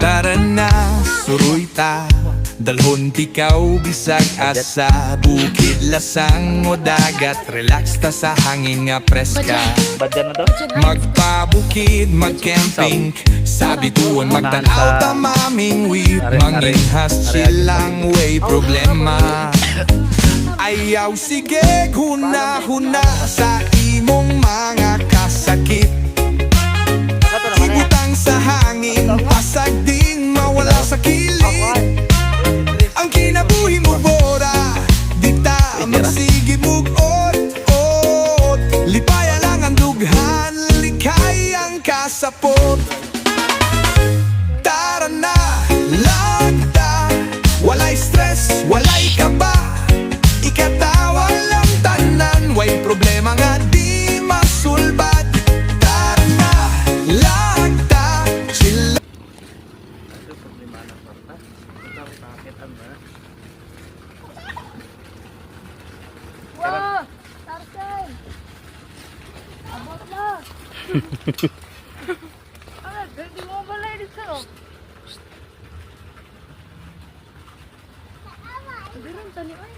Tara na, suruy ta, dalhon tikaw bisag asa bukid, lasang o dagat, relax ta sa hangin nga preska. Badyan na to? Magpabukid, magcamping, sa bituan magtanaw ta maming weep, manginhas silang way problema. Ayaw sige, huna-huna sa imong mga kasakit, ibutang sa hangin, pasag din mawala sa kilid. Ang kinabuhi mo bora, di ta magsige mug-ot-ot, lipaya lang ang dughan, likay ang kasapot. Tara na, lagta, walay stress, walay kaba, ikatawa lang tanan, way problema nga di masulbat. Tara na, lagta, chill. Wah, Tarzan. Abot na. Ah, hindi mo balay dito. Hindi rin tani ay.